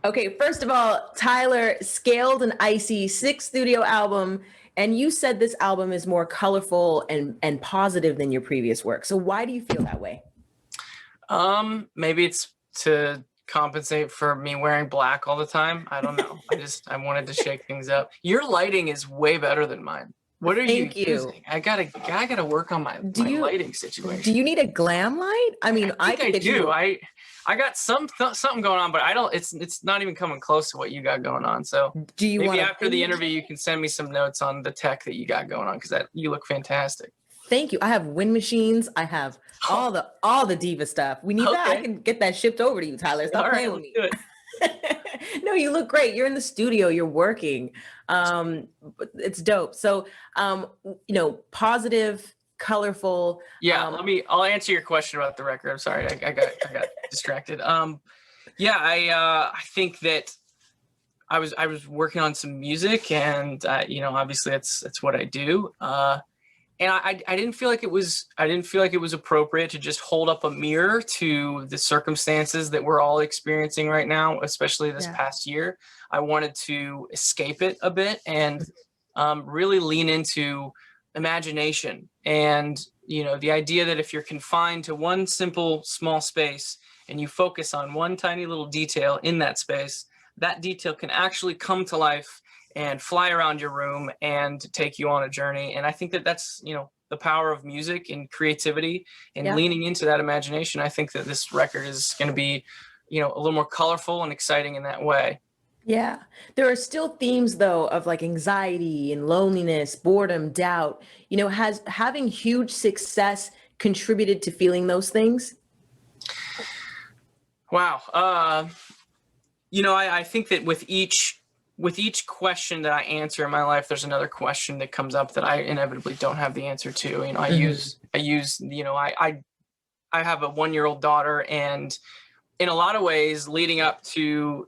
Okay, first of all, Tyler, Scaled and Icy, sixth studio album, and you said this album is more colorful and positive than your previous work. So why do you feel that way? Maybe it's to compensate for me wearing black all the time. I don't know. I wanted to shake things up. Your lighting is way better than mine. What are you Thank you. using? I gotta work on my Do you lighting do situation. you need a glam light? I I mean, I think could I get do. you. I got something going on, but I don't. It's not even coming close to what you got going on. So Do you maybe want a after the wind? interview, you can send me some notes on the tech that you got going on because that you look fantastic. Thank you. I have wind machines. I have all the diva stuff. We need that. I Okay. can get that shipped over to you, Tyler. Stop All right. playing with Let's me. do it. No, you look great. You're in the studio. You're working. It's dope. So, positive, colorful. Yeah. I'll answer your question about the record. I'm sorry. I got distracted. Yeah. I think that I was working on some music, and obviously that's what I do. And I didn't feel like it was appropriate to just hold up a mirror to the circumstances that we're all experiencing right now, especially this Yeah. past year. I wanted to escape it a bit and really lean into imagination and the idea that if you're confined to one simple small space and you focus on one tiny little detail in that space, that detail can actually come to life and fly around your room and take you on a journey. And I think that that's, the power of music and creativity and Yeah. leaning into that imagination. I think that this record is going to be, a little more colorful and exciting in that way. Yeah. There are still themes though of like anxiety and loneliness, boredom, doubt. Has having huge success contributed to feeling those things? Wow. I think that with each question that I answer in my life, there's another question that comes up that I inevitably don't have the answer to. I have a 1-year-old daughter, and in a lot of ways leading up to,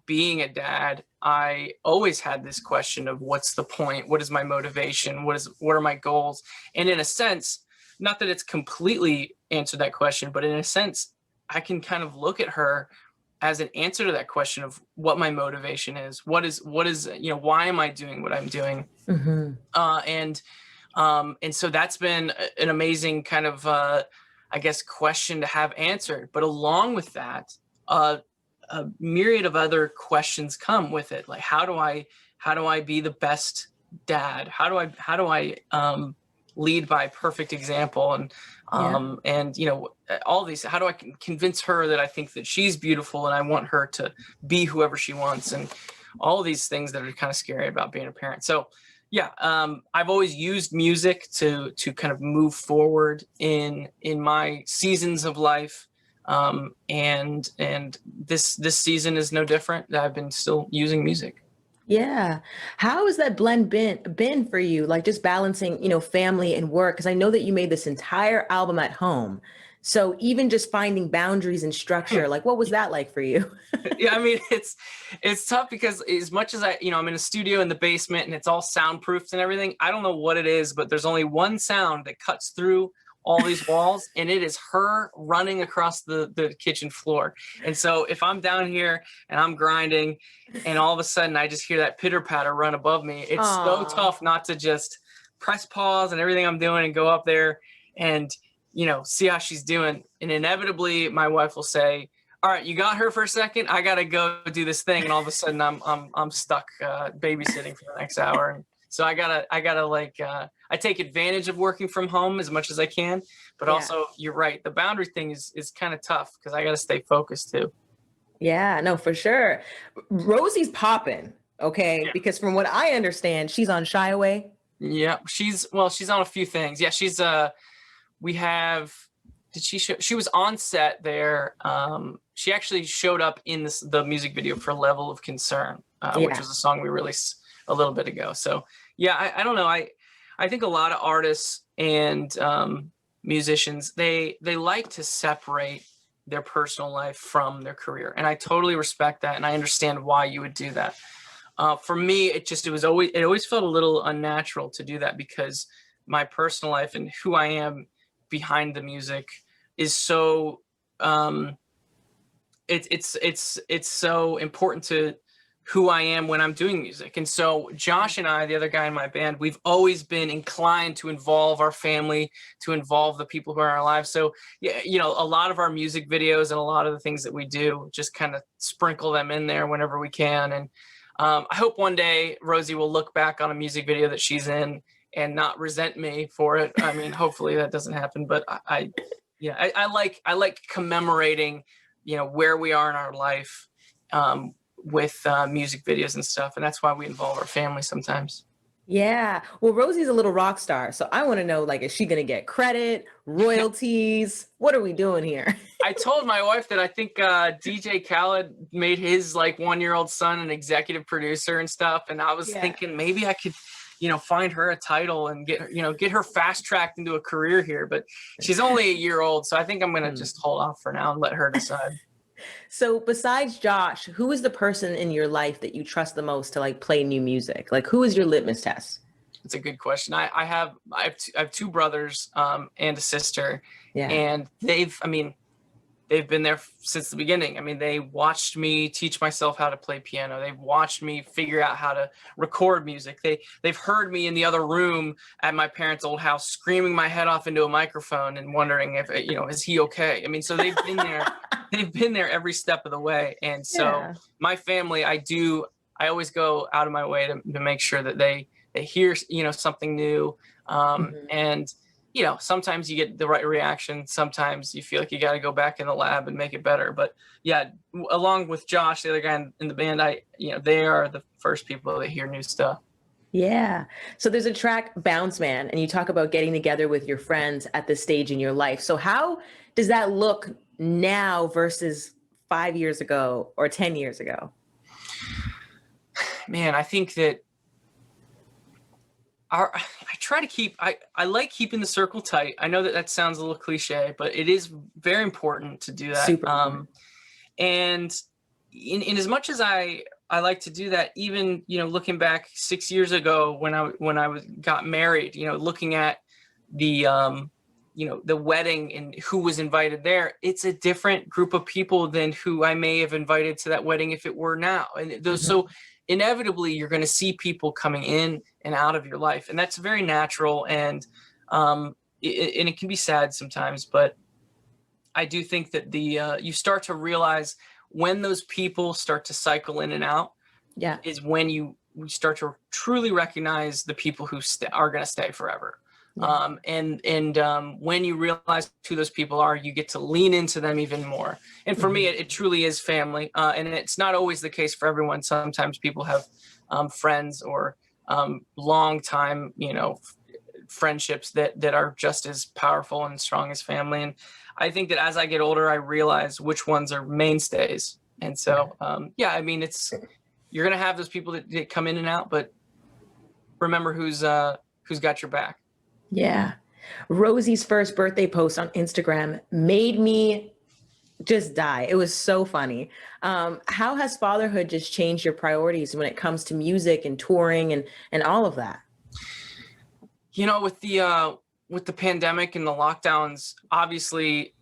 being a dad, I always had this question of what's the point? What is my motivation? What are my goals? And in a sense, not that it's completely answered that question, but in a sense, I can kind of look at her as an answer to that question of what my motivation is. Why am I doing what I'm doing? Hmm. And so that's been an amazing kind of, I guess, question to have answered. But along with that, a myriad of other questions come with it. Like, how do I be the best dad? How do I lead by perfect example? Yeah. And all these, how do I convince her that I think that she's beautiful and I want her to be whoever she wants, and all these things that are kind of scary about being a parent. So yeah, I've always used music to kind of move forward in my seasons of life, and this season is no different. I've been still using music. Yeah. How has that blend been for you? Like just balancing, family and work? Because I know that you made this entire album at home. So even just finding boundaries and structure, like what was that like for you? Yeah, I mean, it's tough because as much as I'm in a studio in the basement and it's all soundproofed and everything, I don't know what it is, but there's only one sound that cuts through all these walls, and it is her running across the kitchen floor. And so if I'm down here and I'm grinding and all of a sudden I just hear that pitter patter run above me, it's so Aw. tough not to just press pause and everything I'm doing and go up there and see how she's doing. And inevitably my wife will say, all right, you got her for a second, I gotta go do this thing. And all of a sudden I'm stuck babysitting for the next hour. And so I gotta like I take advantage of working from home as much as I can, but Yeah. also you're right, the boundary thing is kind of tough because I gotta stay focused too. Yeah, no, for sure. Rosie's popping, okay? Yeah. Because from what I understand, she's on Shy Away. Yeah, she's on a few things. Yeah, she's we have did she show, she was on set there. She actually showed up in the music video for Level of Concern, which Yeah. was a song we released a little bit ago. So yeah, I don't know. I think a lot of artists and musicians, they like to separate their personal life from their career, and I totally respect that, and I understand why you would do that. For me, it always felt a little unnatural to do that because my personal life and who I am behind the music is so it's so important to who I am when I'm doing music. And so Josh and I, the other guy in my band, we've always been inclined to involve our family, to involve the people who are in our lives. So yeah, you know, a lot of our music videos and a lot of the things that we do, just kind of sprinkle them in there whenever we can. And I hope one day Rosie will look back on a music video that she's in and not resent me for it. I mean, hopefully that doesn't happen, but I like commemorating, you know, where we are in our life, with music videos and stuff. And that's why we involve our family sometimes. Yeah. Well, Rosie's a little rock star. So I want to know, like, is she going to get credit, royalties? What are we doing here? I told my wife that I think DJ Khaled made his like 1-year-old son an executive producer and stuff. And I was thinking maybe I could, you know, find her a title and get her fast tracked into a career here. But she's only a year old. So I think I'm going to just hold off for now and let her decide. So besides Josh, who is the person in your life that you trust the most to like play new music? Like, who is your litmus test? It's a good question. I have 2 brothers and a sister, and they've been there since the beginning. I mean, they watched me teach myself how to play piano. They've watched me figure out how to record music. They've heard me in the other room at my parents' old house screaming my head off into a microphone and wondering if, you know, is he okay? I mean, so they've been there. They've been there every step of the way. And so my family, I always go out of my way to make sure that they hear, you know, something new. And, you know, sometimes you get the right reaction. Sometimes you feel like you got to go back in the lab and make it better. But yeah, along with Josh, the other guy in the band, they are the first people that hear new stuff. Yeah. So there's a track, Bounce Man, and you talk about getting together with your friends at this stage in your life. So how does that look now versus 5 years ago or 10 years ago? Man, I think that I try to keep, I like keeping the circle tight. I know that sounds a little cliche, but it is very important to do that. Super important. And in as much as I like to do that, even, you know, looking back 6 years ago when I got married, you know, looking at the, you know, the wedding and who was invited there, it's a different group of people than who I may have invited to that wedding if it were now. And those, so inevitably you're going to see people coming in and out of your life, and that's very natural. And it can be sad sometimes, but I do think that you start to realize when those people start to cycle in and out, is when we start to truly recognize the people who are going to stay forever. And when you realize who those people are, you get to lean into them even more. And for me, it truly is family. And it's not always the case for everyone. Sometimes people have friends or long time, you know, friendships that are just as powerful and strong as family. And I think that as I get older, I realize which ones are mainstays. And so, I mean, you're going to have those people that come in and out, but remember who's got your back. Yeah. Rosie's first birthday post on Instagram made me just die. It was so funny. How has fatherhood just changed your priorities when it comes to music and touring and all of that? You know, with the pandemic and the lockdowns, obviously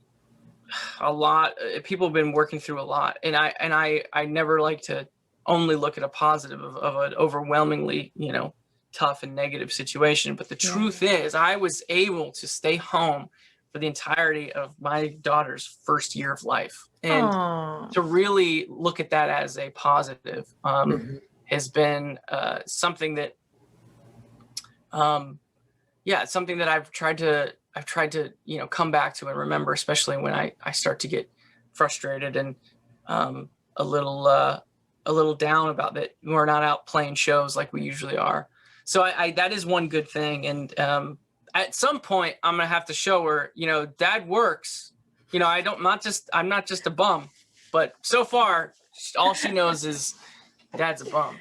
a lot, people have been working through a lot. And I never like to only look at a positive of an overwhelmingly, you know, tough and negative situation. But the truth is I was able to stay home for the entirety of my daughter's first year of life. And to really look at that as a positive has been something that, something that I've tried to, you know, come back to and remember, especially when I start to get frustrated and a little down about that we're not out playing shows like we usually are. So that is one good thing. And at some point I'm going to have to show her, you know, dad works, you know, I'm not just a bum, but so far all she knows is dad's a bum.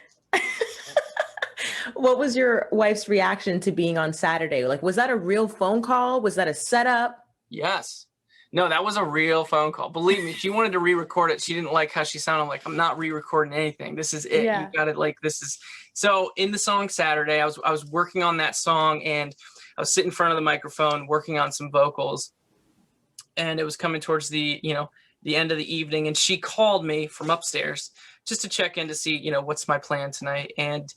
What was your wife's reaction to being on Saturday? Like, was that a real phone call? Was that a setup? Yes. No, that was a real phone call. Believe me, she wanted to re-record it. She didn't like how she sounded. Like, I'm not re-recording anything. This is it. You got it. Like, this is. So in the song Saturday, I was working on that song, and I was sitting in front of the microphone working on some vocals, and it was coming towards the, you know, the end of the evening, and she called me from upstairs just to check in to see, you know, what's my plan tonight. And,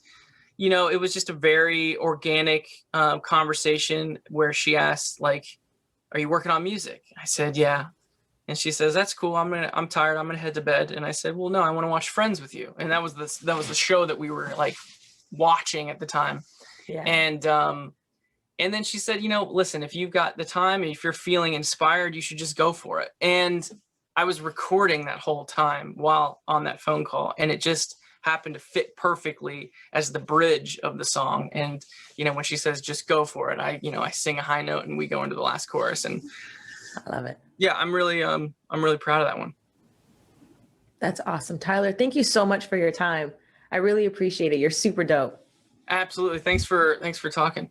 you know, it was just a very organic conversation where she asked, like, are you working on music? I said, yeah. And she says, that's cool. I'm tired. I'm going to head to bed. And I said, well, no, I want to watch Friends with you. And that was the show that we were like watching at the time. Yeah. And then she said, you know, listen, if you've got the time, if you're feeling inspired, you should just go for it. And I was recording that whole time while on that phone call, and it just happened to fit perfectly as the bridge of the song. And, you know, when she says, just go for it, I sing a high note and we go into the last chorus. And I love it. yeah, I'm really proud of that one. That's awesome. Tyler, thank you so much for your time. I really appreciate it. You're super dope. Absolutely. Thanks for talking.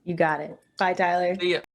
You got it. Bye, Tyler. See ya.